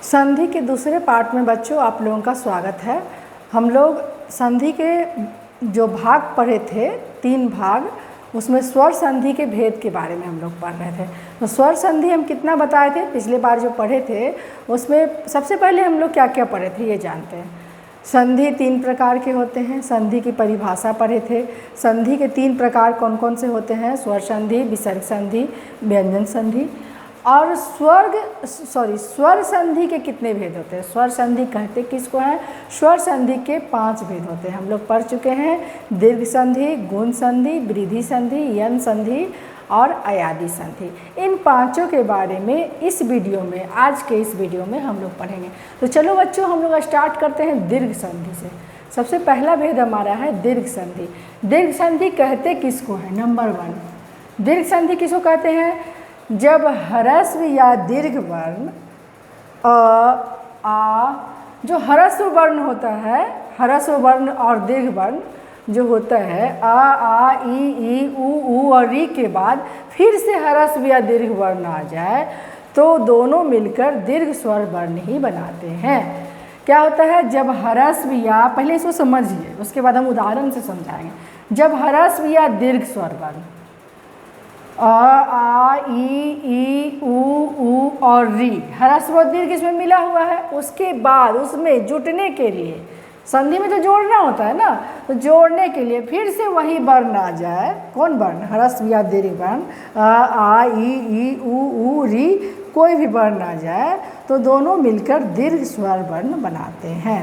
संधि के दूसरे पार्ट में बच्चों आप लोगों का स्वागत है। हम लोग संधि के जो भाग पढ़े थे, 3 भाग, उसमें स्वर संधि के भेद के बारे में हम लोग पढ़ रहे थे। तो स्वर संधि हम कितना बताए थे पिछले बार जो पढ़े थे, उसमें सबसे पहले हम लोग क्या क्या पढ़े थे ये जानते हैं। संधि 3 प्रकार के होते हैं, संधि की परिभाषा पढ़े थे। संधि के 3 प्रकार कौन कौन से होते हैं? स्वर संधि, विसर्ग संधि, व्यंजन संधि। और स्वर संधि के कितने भेद होते हैं? स्वर संधि कहते किसको हैं? स्वर संधि के 5 भेद होते हैं। हम लोग पढ़ चुके हैं, दीर्घ संधि, गुण संधि, वृद्धि संधि, यन संधि और अयादि संधि। इन 5 के बारे में इस वीडियो में, आज के इस वीडियो में हम लोग पढ़ेंगे। तो चलो बच्चों, हम लोग स्टार्ट करते हैं दीर्घ संधि से। सबसे पहला भेद हमारा है दीर्घ संधि। दीर्घ संधि कहते किसको है? नंबर 1, दीर्घ संधि किसको कहते हैं? जब ह्रस्व या दीर्घ वर्ण आ, जो ह्रस्व वर्ण होता है, ह्रस्व वर्ण और दीर्घ वर्ण जो होता है, आ, ई, ऊ और री के बाद फिर से ह्रस्व या दीर्घ वर्ण आ जाए तो दोनों मिलकर दीर्घ स्वर वर्ण ही बनाते हैं। क्या होता है? जब ह्रस्व या, पहले इसको समझिए, उसके बाद हम उदाहरण से समझाएंगे। जब ह्रस्व या दीर्घ स्वर वर्ण आ, ई, ऊ और री, ह्रस्व और दीर्घ इसमें मिला हुआ है, उसके बाद उसमें जुटने के लिए, संधि में तो जोड़ना होता है ना, तो जोड़ने के लिए फिर से वही वर्ण आ जाए। कौन वर्ण? ह्रस्व या दीर्घ वर्ण, आ, ई, ऊ, री, कोई भी वर्ण आ जाए तो दोनों मिलकर दीर्घ स्वर वर्ण बनाते हैं।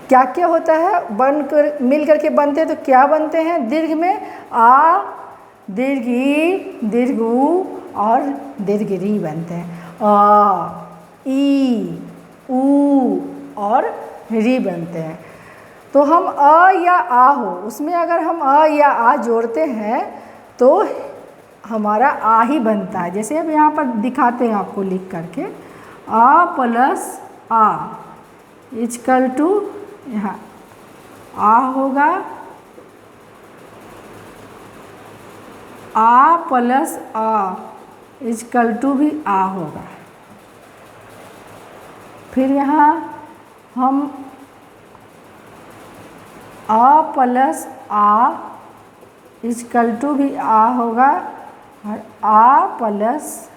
क्या क्या होता है? बनकर मिलकर के बनते हैं तो क्या बनते हैं? दीर्घ में आ, दीर्घ ई, दीर्घ ऊ और दीर्घ री बनते हैं। आ, ई, ऊ और री बनते हैं। तो हम अ या आ हो, उसमें अगर हम अ या आ जोड़ते हैं तो हमारा आ ही बनता है। जैसे अब यहाँ पर दिखाते हैं आपको लिख करके, आ प्लस आ इजकल टू, यहाँ आ होगा, आ प्लस आ इजकल टू भी आ होगा। फिर यहाँ हम आ प्लस आ इजकल टू भी आ होगा और आ प्लस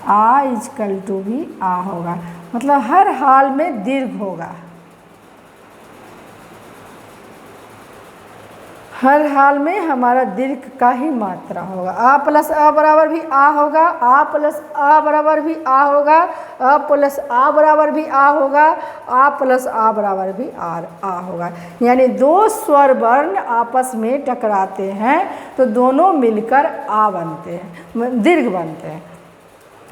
आ इजकल टू भी आ होगा। मतलब हर हाल में दीर्घ होगा, हर हाल में हमारा दीर्घ का ही मात्रा होगा। आ प्लस आ बराबर भी आ होगा, आ प्लस आ बराबर भी आ होगा, आ प्लस आ बराबर भी आ होगा, आ प्लस आ बराबर भी आ होगा। यानी 2 स्वर वर्ण आपस में टकराते हैं तो दोनों मिलकर आ बनते हैं, दीर्घ बनते हैं।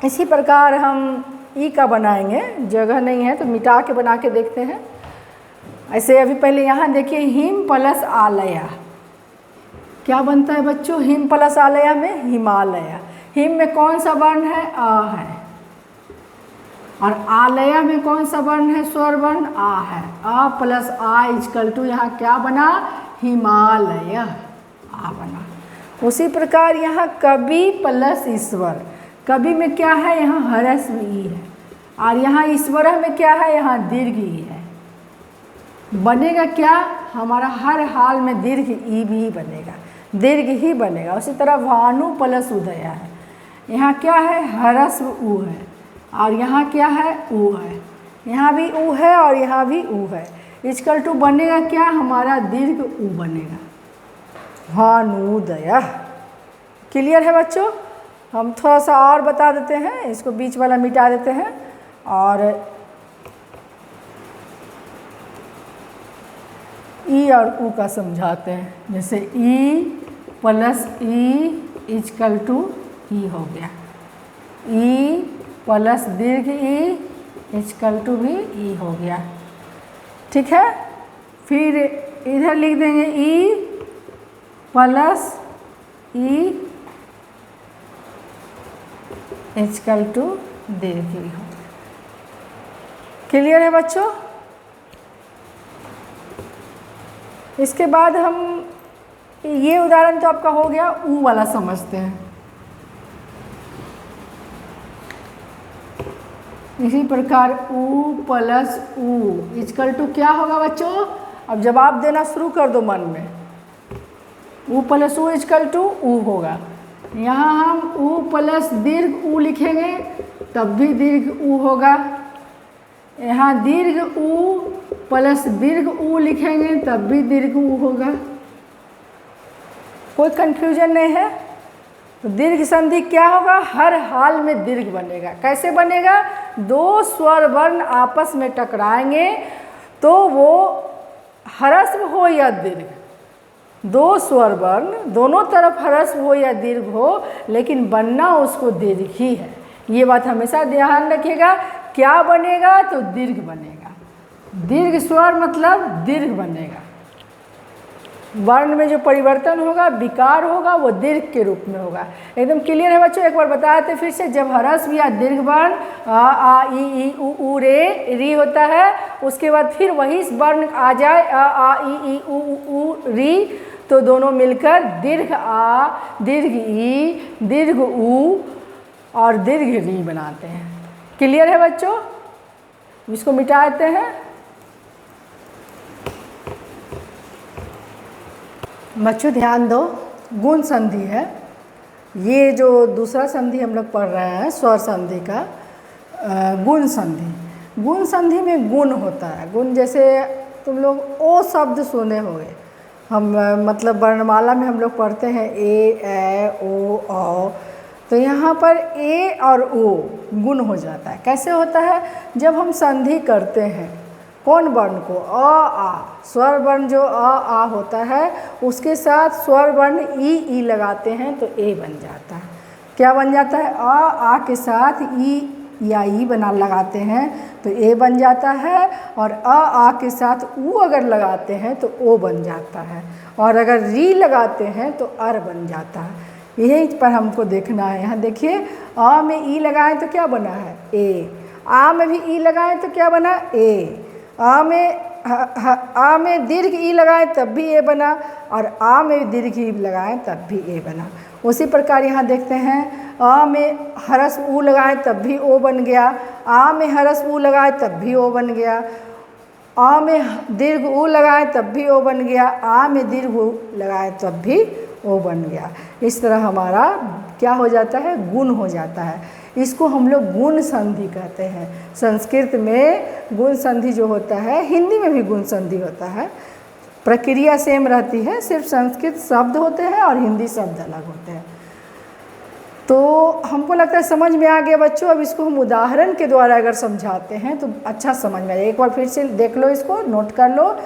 इसी प्रकार हम ई का बनाएंगे, जगह नहीं है तो मिटा के बना के देखते हैं। ऐसे अभी पहले यहाँ देखिए, हिम प्लस आलया, क्या बनता है बच्चों? हिम प्लस आलया में हिमालय। हिम में कौन सा वर्ण है? आ है। और आलया में कौन सा वर्ण है? स्वर वर्ण आ है। आ प्लस आ इजकल टू यहाँ क्या बना? हिमालय, आ बना। उसी प्रकार यहाँ कवि प्लस ईश्वर, कवि में क्या है? यहाँ ह्रस्व ई है और यहाँ ईश्वर में क्या है? यहाँ दीर्घ ई है। बनेगा क्या? हमारा हर हाल में दीर्घ ई भी बनेगा, दीर्घ ही बनेगा। उसी तरह भानु प्लस उदया है, यहाँ क्या है? ह्रस्व ऊ है और यहाँ क्या है? ऊ है। यहाँ भी ऊ है और यहाँ भी ऊ है। इजकल टू बनेगा क्या? हमारा दीर्घ ऊ बनेगा, भानुदया। क्लियर है बच्चों? हम थोड़ा सा और बता देते हैं, इसको बीच वाला मिटा देते हैं और ई और ऊ का समझाते हैं। जैसे E plus E equal to E हो गया, ई प्लस दीर्घ ई इजकल टू भी ई हो गया। ठीक है, फिर इधर लिख देंगे ई प्लस ई इजकल टू दीर्घ ई हो। क्लियर है बच्चों? इसके बाद हम ये उदाहरण तो आपका हो गया, ऊ वाला समझते हैं। इसी प्रकार ऊ प्लस ऊ इक्वल टू क्या होगा बच्चों? अब जवाब देना शुरू कर दो मन में। ऊ प्लस ऊ इक्वल टू ऊ होगा। यहाँ हम ऊ प्लस दीर्घ ऊ लिखेंगे तब भी दीर्घ ऊ होगा। यहाँ दीर्घ ऊ प्लस दीर्घ ऊ लिखेंगे तब भी दीर्घ ऊ होगा। कोई कंफ्यूजन नहीं है। तो दीर्घ संधि क्या होगा? हर हाल में दीर्घ बनेगा। कैसे बनेगा? दो स्वर वर्ण आपस में टकराएंगे तो वो ह्रस्व हो या दीर्घ, दो स्वर वर्ण दोनों तरफ ह्रस्व हो या दीर्घ हो, लेकिन बनना उसको दीर्घ ही है। ये बात हमेशा ध्यान रखिएगा। क्या बनेगा? तो दीर्घ बनेगा। दीर्घ स्वर मतलब दीर्घ बनेगा। वर्ण में जो परिवर्तन होगा, विकार होगा, वो दीर्घ के रूप में होगा। एकदम क्लियर है बच्चों? एक बार बताए थे फिर से। जब ह्रस्व या दीर्घ वर्ण आ ई उ रे री होता है, उसके बाद फिर वही वर्ण आ जाए आ ई उ री, तो दोनों मिलकर दीर्घ आ, दीर्घ ई, दीर्घ उ और दीर्घ री बनाते हैं। क्लियर है बच्चों? इसको मिटा देते हैं। बच्चों ध्यान दो, गुण संधि है। ये जो दूसरा संधि हम लोग पढ़ रहे हैं स्वर संधि का, गुण संधि। गुण संधि में गुण होता है। गुण जैसे तुम लोग ओ शब्द सुने होंगे, हम मतलब वर्णमाला में हम लोग पढ़ते हैं ए ओ औ, तो यहाँ पर ए और ओ गुण हो जाता है। कैसे होता है? जब हम संधि करते हैं कौन वर्ण को? अ आ, स्वर वर्ण जो अ आ होता है उसके साथ स्वर वर्ण ई लगाते हैं तो ए बन जाता है। क्या बन जाता है? अ आ के साथ ई या ई बना लगाते हैं तो ए बन जाता है, और अ आ के साथ ऊ अगर लगाते हैं तो ओ बन जाता है, और अगर री लगाते हैं तो अर बन जाता है। यही पर हमको देखना है। यहाँ देखिए, अ में ई लगाएं तो क्या बना है? ए। आ में भी ई लगाएं तो क्या बना? ए। आ में दीर्घ ई लगाएं तब भी ए बना, और आ में दीर्घ ई लगाएं तब भी ए बना। उसी प्रकार यहाँ देखते हैं, अ में ह्रस्व ऊ लगाएं तब भी ओ बन गया, आ में ह्रस्व ऊ लगाएं तब भी ओ बन गया, आ में दीर्घ ऊ लगाएं तब भी ओ बन गया, आ में दीर्घ ऊ लगाएं तब भी ओ बन गया। इस तरह हमारा क्या हो जाता है? गुण हो जाता है। इसको हम लोग गुण संधि कहते हैं। संस्कृत में गुण संधि जो होता है, हिंदी में भी गुण संधि होता है। प्रक्रिया सेम रहती है, सिर्फ संस्कृत शब्द होते हैं और हिंदी शब्द अलग होते हैं। तो हमको लगता है समझ में आ गया बच्चों। अब इसको हम उदाहरण के द्वारा अगर समझाते हैं तो अच्छा समझ में आए। एक बार फिर से देख लो, इसको नोट कर लो।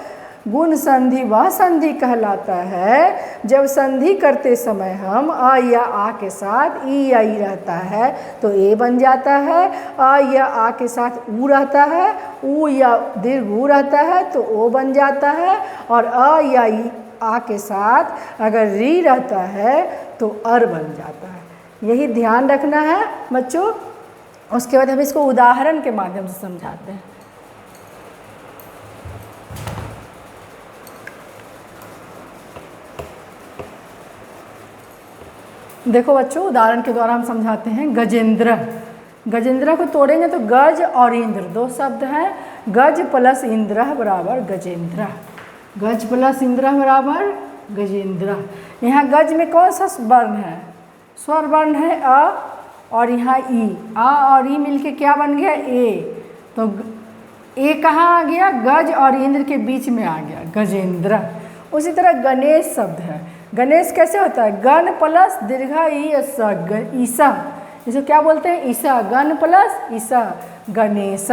गुण संधि वह संधि कहलाता है जब संधि करते समय हम अ या आ के साथ ई या ई रहता है तो ए बन जाता है, अ या आ के साथ ऊ रहता है, ऊ या दीर्घ ऊ रहता है तो ओ बन जाता है, और अ या ई आ के साथ अगर री रहता है तो अर बन जाता है। यही ध्यान रखना है बच्चों। उसके बाद हम इसको उदाहरण के माध्यम से समझाते हैं। देखो बच्चों, उदाहरण के द्वारा हम समझाते हैं। गजेंद्र, गजेंद्र को तोड़ेंगे तो गज और इंद्र दो शब्द हैं। गज प्लस इंद्र बराबर गजेंद्र, गज प्लस इंद्र बराबर गजेंद्र। यहाँ गज में कौन सा वर्ण है? स्वर वर्ण है अ, और यहाँ ई। आ और ई मिलके क्या बन गया? ए। तो ए कहाँ आ गया? गज और इंद्र के बीच में आ गया, गजेंद्र। उसी तरह गणेश शब्द है। गणेश कैसे होता है? गण प्लस दीर्घा ई ईसा, इसको क्या बोलते हैं? ईसा। गण प्लस ईसा, गणेश।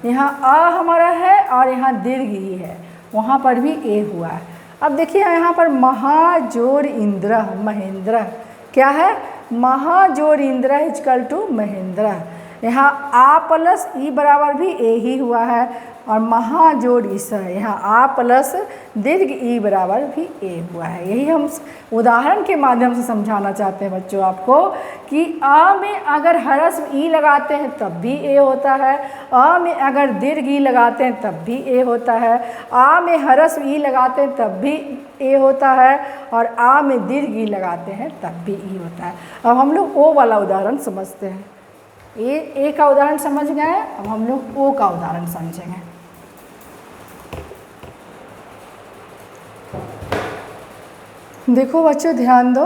यहाँ आ हमारा है और यहाँ दीर्घ ही है, वहाँ पर भी ए हुआ है। अब देखिए यहाँ पर महाजोर इंद्र महेंद्र, क्या है? महाजोर इंद्र इक्वल टू महेंद्र। यहाँ आ प्लस ई बराबर भी ए ही हुआ है। और महाजोड़ ईस है। यहाँ आ प्लस दीर्घ ई बराबर भी ए हुआ है। यही हम उदाहरण के माध्यम से समझाना चाहते हैं बच्चों आपको कि आ में अगर ह्रस्व ई लगाते हैं तब भी ए होता है, आ में अगर दीर्घ ई लगाते हैं तब भी ए होता है, आ में ह्रस्व ई लगाते हैं तब भी ए होता है, और आ में दीर्घ ई लगाते हैं तब भी ई होता है। अब हम लोग ओ वाला उदाहरण समझते हैं। ए का उदाहरण समझ गए, अब हम लोग ओ का उदाहरण समझेंगे। देखो बच्चों ध्यान दो,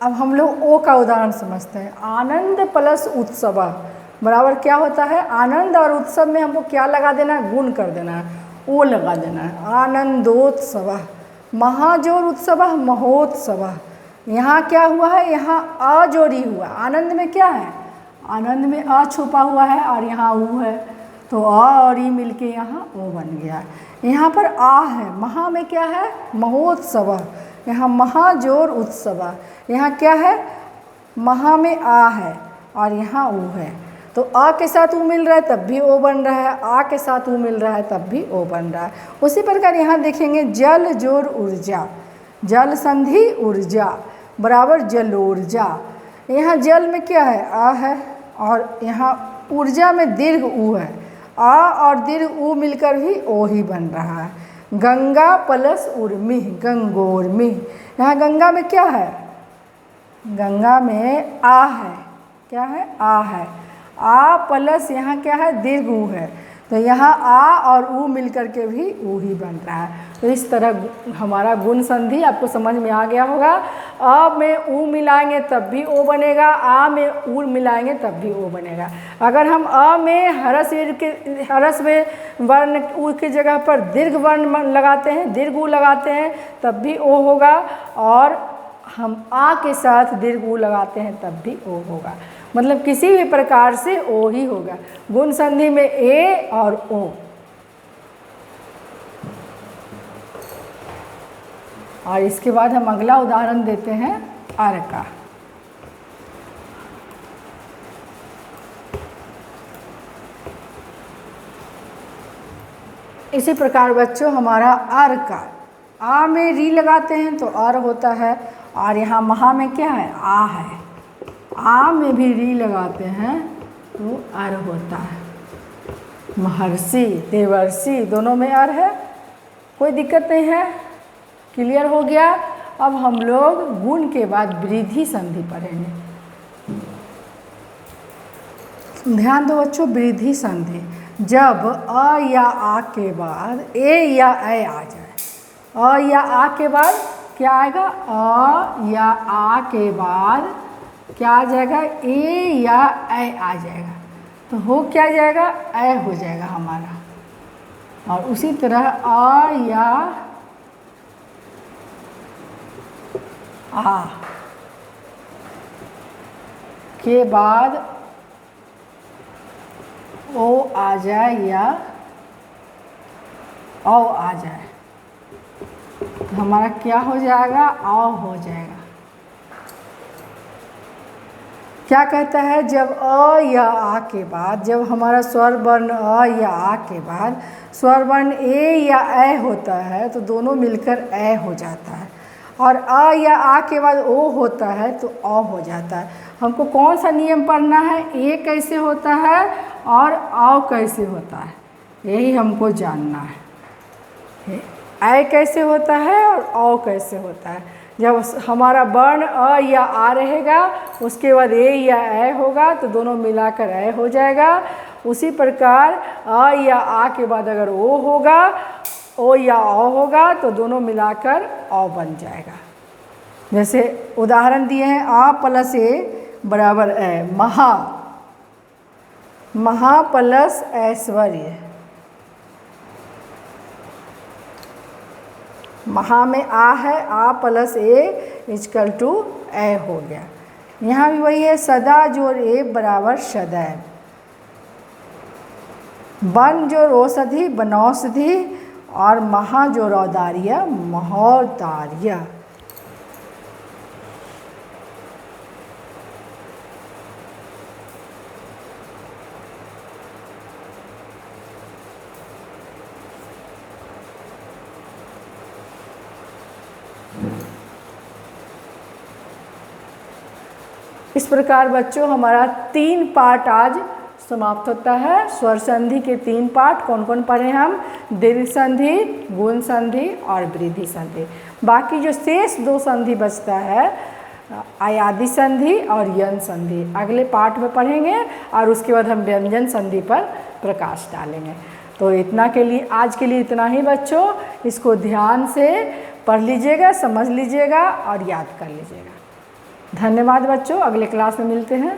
अब हम लोग ओ का उदाहरण समझते हैं। आनंद प्लस उत्सव बराबर क्या होता है? आनंद और उत्सव में हमको क्या लगा देना है? गुण कर देना है, ओ लगा देना है। आनंदोत्सव, महाजोर उत्सव महोत्सव। यहाँ क्या हुआ है? यहाँ अ जोड़ी हुआ। आनंद में क्या है? आनंद में अ छुपा हुआ है और यहाँ ऊ है, तो अ और ई मिलके यहाँ ओ बन गया। यहाँ पर आ है, महा में क्या है? महोत्सव, यहाँ महाजोर उत्सव। यहाँ क्या है? महा में आ है और यहाँ ऊ है, तो आ के साथ ऊ मिल रहा है तब भी ओ बन रहा है, आ के साथ ऊ मिल रहा है तब भी ओ बन रहा है। उसी प्रकार यहाँ देखेंगे जल जोर ऊर्जा, जल संधि ऊर्जा बराबर जलोर्जा। यहाँ जल में क्या है? आ है, और यहाँ ऊर्जा में दीर्घ ऊ है, आ और दीर्घ ऊ मिलकर भी ओ ही बन रहा है। गंगा प्लस उर्मी, गंगोर्मी। यहाँ गंगा में क्या है? गंगा में आ है, क्या है? आ है, आ प्लस यहाँ क्या है? दीर्घ ऊ है, तो यहाँ आ और ऊ मिलकर के भी ऊ ही बन रहा है। तो इस तरह हमारा गुण संधि आपको समझ में आ गया होगा। अ में ऊ मिलाएंगे तब भी ओ बनेगा, आ में ऊ मिलाएंगे तब भी ओ बनेगा। अगर हम अ में ह्रस्व वर्ण ऊ की जगह पर दीर्घ वर्ण लगाते हैं, दीर्घ ऊ लगाते हैं तब भी ओ होगा, और हम आ के साथ दीर्घ ऊ लगाते हैं तब भी ओ होगा। मतलब किसी भी प्रकार से ओ ही होगा। गुण संधि में ए और ओ। और इसके बाद हम अगला उदाहरण देते हैं अर का। इसी प्रकार बच्चों हमारा अर का, आ में री लगाते हैं तो अर होता है, और यहाँ महा में क्या है? आ है, आ में भी री लगाते हैं तो अर होता है। महर्षि देवर्षि दोनों में अर है, कोई दिक्कत नहीं है, क्लियर हो गया। अब हम लोग गुण के बाद वृद्धि संधि पढ़ेंगे। ध्यान दो बच्चों, वृद्धि संधि जब अ या आ के बाद ए या ऐ आ जाए। अ या आ के बाद क्या आएगा? अ या आ के बाद क्या आ जाएगा? ए या ऐ आ जाएगा, तो हो क्या जाएगा? ऐ हो जाएगा हमारा। और उसी तरह अ या आ के बाद ओ आ जाए या औ आ जाए, तो हमारा क्या हो जाएगा? औ हो जाएगा। क्या कहता है? जब अ या आ के बाद, जब हमारा स्वर वर्ण अ या आ के बाद स्वर वर्ण ए या ऐ होता है तो दोनों मिलकर ऐ हो जाता है, और अ या आ के बाद ओ होता है तो अ हो जाता है। हमको कौन सा नियम पढ़ना है? ए कैसे होता है और औ कैसे होता है, यही हमको जानना है। ऐ कैसे होता है और औ कैसे होता है। जब हमारा वर्ण अ या आ रहेगा उसके बाद ए या ऐ होगा तो दोनों मिलाकर ऐ हो जाएगा। उसी प्रकार अ या आ के बाद अगर ओ होगा, ओ या औ होगा तो दोनों मिलाकर औ बन जाएगा। जैसे उदाहरण दिए हैं, आ प्लस ए बराबर ऐ, महा, महा प्लस ऐश्वर्य। महा में आ है, आ प्लस ए इजकल टू ऐ हो गया। यहाँ भी वही है, सदा जोड़ ए बराबर सदैव। बन जोड़ औषधि बनौषधि, और महा जोड़ औदार्य महोदार्य। इस प्रकार बच्चों हमारा 3 पार्ट आज समाप्त होता है। स्वर संधि के 3 पार्ट कौन कौन पढ़े हम? दीर्घ संधि, गुण संधि और वृद्धि संधि। बाकी जो शेष 2 संधि बचता है, आयादी संधि और यन संधि, अगले पार्ट में पढ़ेंगे और उसके बाद हम व्यंजन संधि पर प्रकाश डालेंगे। तो इतना के लिए आज के लिए इतना ही बच्चों, इसको ध्यान से पढ़ लीजिएगा, समझ लीजिएगा और याद कर लीजिएगा। धन्यवाद बच्चों, अगले क्लास में मिलते हैं।